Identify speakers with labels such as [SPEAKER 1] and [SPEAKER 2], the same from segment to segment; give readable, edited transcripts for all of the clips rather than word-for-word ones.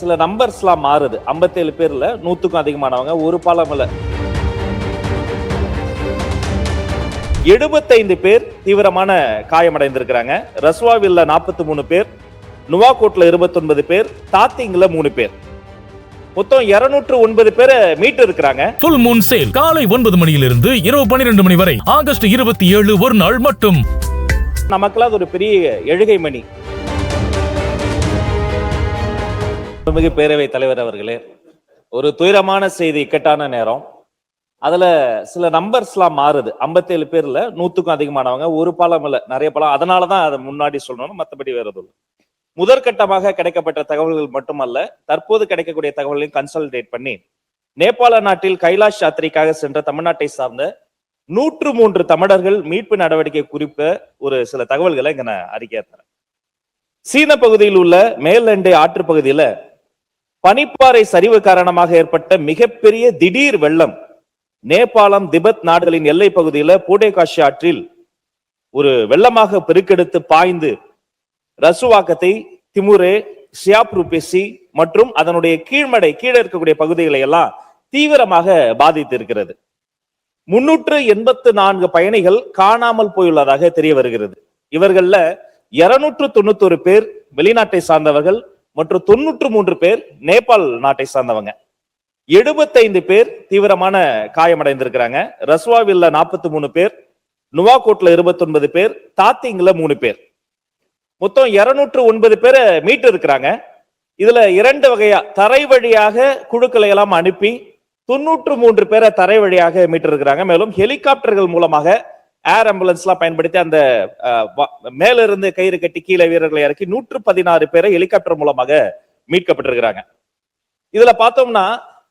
[SPEAKER 1] சில நம்பர்ஸ்லாம் மாறுது. 57 பேர்ல 100க்கும் அதிகமானவங்க, ஒரு பாலம் இல்ல 75 பேர் தீவிரமான காயமடைந்திருக்கிறாங்க. ரஸ்வாவில்ல 43 பேர், நுவாகோட்ல 29 பேர், தாத்திங்ல 3 பேர், மொத்தம் 209 பேரை மீட்டு இருக்கிறாங்க.
[SPEAKER 2] ஃபுல் மூன் சேல் காலை 9 மணியிலிருந்து இரவு 12 மணி வரை, ஆகஸ்ட் 27 ஒரு நாள் மட்டும்.
[SPEAKER 1] நமக்கெல்லாம் அது ஒரு பெரிய எழுகை மணி. மிகு பேரவைத் தலைவர் அவர்களே, ஒரு துயரமான செய்தி, இக்கட்டான நேரம். அதுல சில நம்பர்ஸ்லாம் மாறுது. 57 பேர்ல 100க்கும் அதிகமானவங்க, ஒரு பாலம் இல்ல நிறைய பாலம். அதனாலதான் அதை முன்னாடி சொல்லணும், மற்றபடி வேற எதுவும். முதற்கட்டமாக கிடைக்கப்பட்ட தகவல்கள் மட்டுமல்ல, தற்போது கிடைக்கக்கூடிய தகவல்களையும் கன்சல்டேட் பண்ணி நேபாள நாட்டில் கைலாஷ் யாத்திரைக்காக சென்ற தமிழ்நாட்டை சார்ந்த 103 தமிழர்கள் மீட்பு நடவடிக்கை குறித்த ஒரு சில தகவல்களை இங்க நான் அறிக்கை தரேன். சீன பகுதியில் உள்ள மேலண்டை ஆற்று பகுதியில பனிப்பாறை சரிவு காரணமாக ஏற்பட்ட மிகப்பெரிய திடீர் வெள்ளம் நேபாளம் திபெத் நாடுகளின் எல்லை பகுதியில பூடேகாஷி ஆற்றில் ஒரு வெள்ளமாக பெருக்கெடுத்து பாய்ந்து ரசுவாக்கத்தை, திமுரே, சியாப்ருபெசி மற்றும் அதனுடைய கீழ்மடை கீழே இருக்கக்கூடிய பகுதிகளை எல்லாம் தீவிரமாக பாதித்து இருக்கிறது. 384 பயணிகள் காணாமல் போயுள்ளதாக தெரிய வருகிறது. இவர்கள்ல 291 பேர் வெளிநாட்டை சார்ந்தவர்கள் மற்றும் 93 பேர் நேபாள் நாட்டை சார்ந்தவங்க. 75 பேர் தீவிரமான காயமடைந்திருக்கிறாங்க. ரஸ்வாவில்ல 43 பேர், நுவாகோட்ல 29 பேர், தாத்திங்ல 3 பேர், மொத்தம் 209 பேரை மீட்டு இருக்கிறாங்க. இதுல 2 வகையா தரை வழியாக குழுக்களை எல்லாம் அனுப்பி 93 பேரை தரை வழியாக மீட்டு இருக்கிறாங்க. மேலும் ஹெலிகாப்டர்கள் மூலமாக ஏர் ஆம்புலன்ஸ் எல்லாம் பயன்படுத்தி அந்த மேல இருந்து கயிறு கட்டி கீழே வீரர்களை இறக்கி 116 பேரை ஹெலிகாப்டர் மூலமாக மீட்கப்பட்டிருக்கிறாங்க. இதுல பார்த்தோம்னா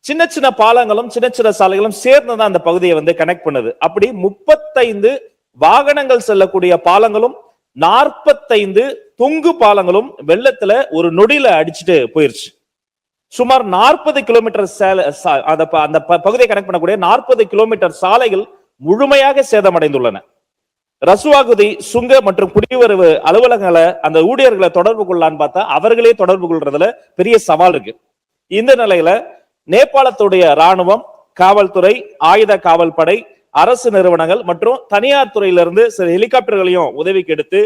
[SPEAKER 1] சின்ன சின்ன பாலங்களும் சின்ன சின்ன சாலைகளும் சேர்ந்துதான் அந்த பகுதியை வந்து கனெக்ட் பண்ணுது. அப்படி 35 வாகனங்கள் செல்லக்கூடிய பாலங்களும் 45 தொங்கு பாலங்களும் வெள்ளத்துல ஒரு நொடியில அடிச்சுட்டு போயிருச்சு. சுமார் 40 கிலோமீட்டர் அந்த பகுதியை கனெக்ட் பண்ணக்கூடிய 40 கிலோமீட்டர் சாலைகள் முழுமையாக சேதமடைந்துள்ளன. ரசுவாகுதி சுங்க மற்றும் குடிவரவு அலுவலகங்களை அந்த ஊழியர்களை தொடர்பு கொள்ளலான்னு பார்த்தா அவர்களே தொடர்பு கொள்றதுல பெரிய சவால் இருக்கு. இந்த நிலையில நேபாளத்துடைய ராணுவம், காவல்துறை, ஆயுத காவல் படை, அரசு நிறுவனங்கள் மற்றும் தனியார் துறையிலிருந்து சில ஹெலிகாப்டர்களையும் உதவிக்கு எடுத்து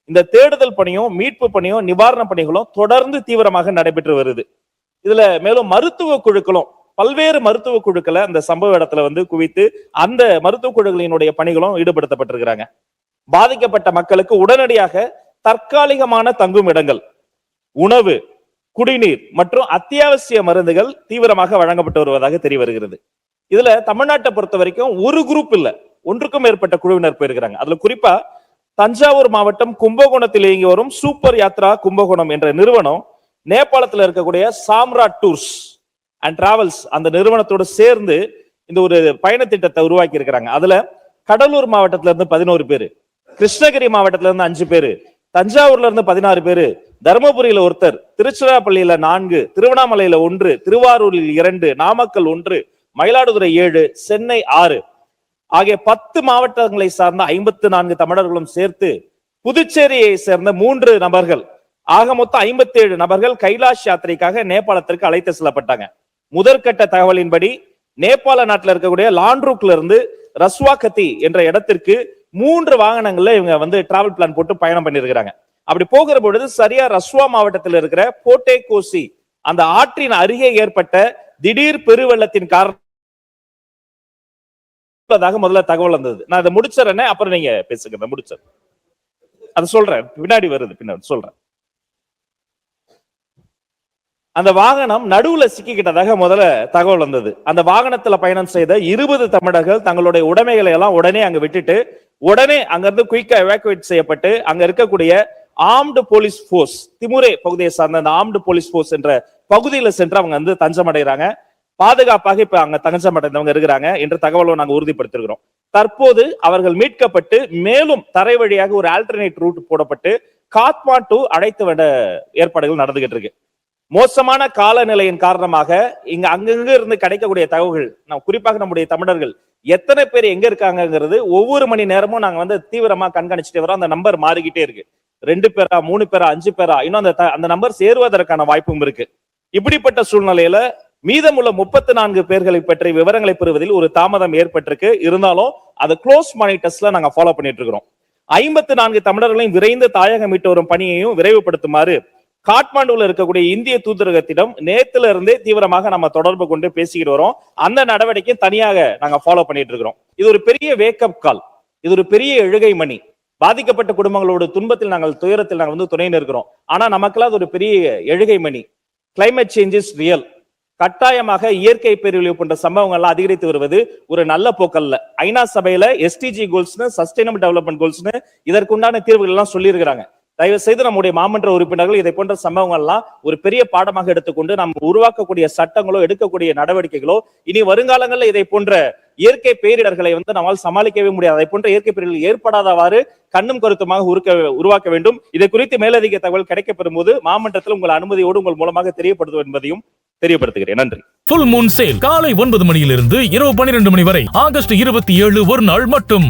[SPEAKER 1] இந்த தேடுதல் பணியும் மீட்பு பணியும் நிவாரண பணிகளும் தொடர்ந்து தீவிரமாக நடைபெற்று வருது. இதுல மேலும் மருத்துவ குழுக்களும் பல்வேறு மருத்துவ குழுக்களை அந்த சம்பவ இடத்துல வந்து குவித்து அந்த மருத்துவ குழுக்களினுடைய பணிகளும் ஈடுபடுத்தப்பட்டிருக்கிறாங்க. பாதிக்கப்பட்ட மக்களுக்கு உடனடியாக தற்காலிகமான தங்கும் இடங்கள், உணவு, குடிநீர் மற்றும் அத்தியாவசிய மருந்துகள் தீவிரமாக வழங்கப்பட்டு வருவதாக தெரிய வருகிறது. இதுல தமிழ்நாட்டை பொறுத்த வரைக்கும் ஒரு குரூப் இல்ல, ஒன்றுக்கும் மேற்பட்ட குழுவினர் போயிருக்கிறாங்க. அதுல குறிப்பா தஞ்சாவூர் மாவட்டம் கும்பகோணத்தில் இயங்கி வரும் சூப்பர் யாத்ரா கும்பகோணம் என்ற நிறுவனம் நேபாளத்தில் இருக்கக்கூடிய சாம்ராட் டூர்ஸ் அண்ட் டிராவல்ஸ் அந்த நிறுவனத்தோடு சேர்ந்து இந்த ஒரு பயண திட்டத்தை உருவாக்கி இருக்கிறாங்க. அதுல கடலூர் மாவட்டத்துல இருந்து 11 பேரு, கிருஷ்ணகிரி மாவட்டத்துல இருந்து 5 பேரு, தஞ்சாவூர்ல இருந்து 16 பேரு, தர்மபுரியில ஒருத்தர், திருச்சிராப்பள்ளியில 4, திருவண்ணாமலையில 1, திருவாரூரில் 2, நாமக்கல் 1, மயிலாடுதுறை 7, சென்னை 6 ஆகிய 10 மாவட்டங்களை சார்ந்த 54 தமிழர்களும் சேர்த்து புதுச்சேரியை சேர்ந்த 3 நபர்கள் ஆக மொத்தம் 57 நபர்கள் கைலாஷ் யாத்திரைக்காக நேபாளத்திற்கு அழைத்து செல்லப்பட்டாங்க. முதற்கட்ட தகவலின்படி நேபாள நாட்டில் இருக்கக்கூடிய லாண்ட்ரூக்ல இருந்து ரஸ்வாகத்தி என்ற இடத்திற்கு 3 வாகனங்கள்ல இவங்க வந்து டிராவல் பிளான் போட்டு பயணம் பண்ணிருக்கிறாங்க. அப்படி போகிற பொழுது சரியா ரஸ்வா மாவட்டத்தில் இருக்கிற போட்டே கோசி அந்த ஆற்றின் அருகே ஏற்பட்ட திடீர் பெருவெள்ளத்தின் காரணமாக முதல்ல தகவல் வந்தது. நான் அதை முடிச்சிடறேன், அப்புறம் நீங்க பேசுங்க. முடிச்சேன், அதை சொல்றேன், பின்னாடி வருது, பின்னாடி சொல்றேன். அந்த வாகனம் நடுவுல சிக்கிக்கிட்டதாக முதல்ல தகவல் வந்தது. அந்த வாகனத்துல பயணம் செய்த 20 தமிழர்கள் தங்களுடைய உடைமைகளை எல்லாம் உடனே அங்க விட்டுட்டு உடனே அங்கிருந்து குயிக்கா எவாக்குவேட் செய்யப்பட்டு அங்க இருக்கக்கூடிய ஆர்ம்டு போலீஸ் போர்ஸ், திமுரே பகுதியை சார்ந்த அந்த ஆர்ம்டு போலீஸ் போர்ஸ் என்ற பகுதியில சென்று அவங்க வந்து தஞ்சம் அடைகிறாங்க. பாதுகாப்பாக இப்ப அங்க தஞ்சம் அடைந்தவங்க இருக்கிறாங்க என்ற தகவலும் நாங்க உறுதிப்படுத்திருக்கிறோம். தற்போது அவர்கள் மீட்கப்பட்டு மேலும் தரை வழியாக ஒரு ஆல்டர்னேட் ரூட் போடப்பட்டு காத்மாண்டு அழைத்து வந்த ஏற்பாடுகள் நடந்துகிட்டு இருக்கு. மோசமான காலநிலையின் காரணமாக இங்க அங்கங்க இருந்து கிடைக்கக்கூடிய தகவல்கள், குறிப்பாக நம்முடைய தமிழர்கள் எத்தனை பேர் எங்க இருக்காங்கிறது ஒவ்வொரு மணி நேரமும் நாங்க வந்து தீவிரமா கண்காணிச்சுட்டு வரோம். அந்த நம்பர் மாறிக்கிட்டே இருக்கு. 2 பேரா, 3 பேரா, 5 பேரா, இன்னும் அந்த நம்பர் சேருவதற்கான வாய்ப்பும் இருக்கு. இப்படிப்பட்ட சூழ்நிலையில மீதமுள்ள 34 பேர்களை பற்றிய விவரங்களை பெறுவதில் ஒரு தாமதம் ஏற்பட்டிருக்கு. இருந்தாலும் அதை க்ளோஸ் மானிட்டர்ஸ்ல நாங்க ஃபாலோ பண்ணிட்டு இருக்கிறோம். 54 தமிழர்களையும் விரைந்து தாயகம் மீட்டு வரும் பணியையும் விரைவுபடுத்துமாறு காட்மாண்டுல இருக்கக்கூடிய இந்திய தூதரகத்திடம் நேத்துல இருந்தே தீவிரமாக நம்ம தொடர்பு கொண்டு பேசிக்கிட்டு வரோம். அந்த நடவடிக்கை தனியாக நாங்க ஃபாலோ பண்ணிட்டு இருக்கிறோம். இது ஒரு பெரிய வேக்கப் கால், இது ஒரு பெரிய எழுகை மணி. பாதிக்கப்பட்ட குடும்பங்களோட துன்பத்தில் நாங்கள் துயரத்தில் நாங்கள் வந்து துணை நிற்கிறோம். ஆனா நமக்கெல்லாம் அது ஒரு பெரிய எழுகை மணி. Climate change is real. கட்டாயமாக இயற்கை பேரழிவு போன்ற சம்பவங்கள்லாம் அதிகரித்து வருவது ஒரு நல்ல போக்கல்ல. ஐநா சபையில எஸ்டிஜி கோல்ஸ்னு, சஸ்டைனபிள் டெவலப்மெண்ட் கோல்ஸ்னு இதற்குண்டான தீர்வுகள் எல்லாம் சொல்லி இருக்கிறாங்க. தயவு செய்து நம்முடைய மாமன்ற உறுப்பினர்கள் இதை போன்ற சம்பவங்கள்லாம் ஒரு பெரிய பாடமாக எடுத்துக்கொண்டு நம்ம உருவாக்கக்கூடிய சட்டங்களோ எடுக்கக்கூடிய நடவடிக்கைகளோ இனி வருங்காலங்களில் இதை போன்ற இயற்கை பேரிடர்களை வந்து நம்மால் சமாளிக்கவே முடியாது. அதை போன்ற இயற்கை பேரிடர்கள் ஏற்படாதவாறு கண்ணும் கருத்துமாக உருவாக்க வேண்டும். இதை குறித்து மேலதிக தகவல் கிடைக்கப்பெறும் போது மாமன்றத்தில் உங்கள் அனுமதியோடு உங்கள் மூலமாக தெரியப்படுத்தும் என்பதையும் தெரியப்படுத்துகிறேன். நன்றி.
[SPEAKER 2] ஃபுல் மூன் சேல் காலை 9 மணியிலிருந்து இரவு 12 மணி வரை ஆகஸ்ட் 27 ஒரு நாள் மட்டும்.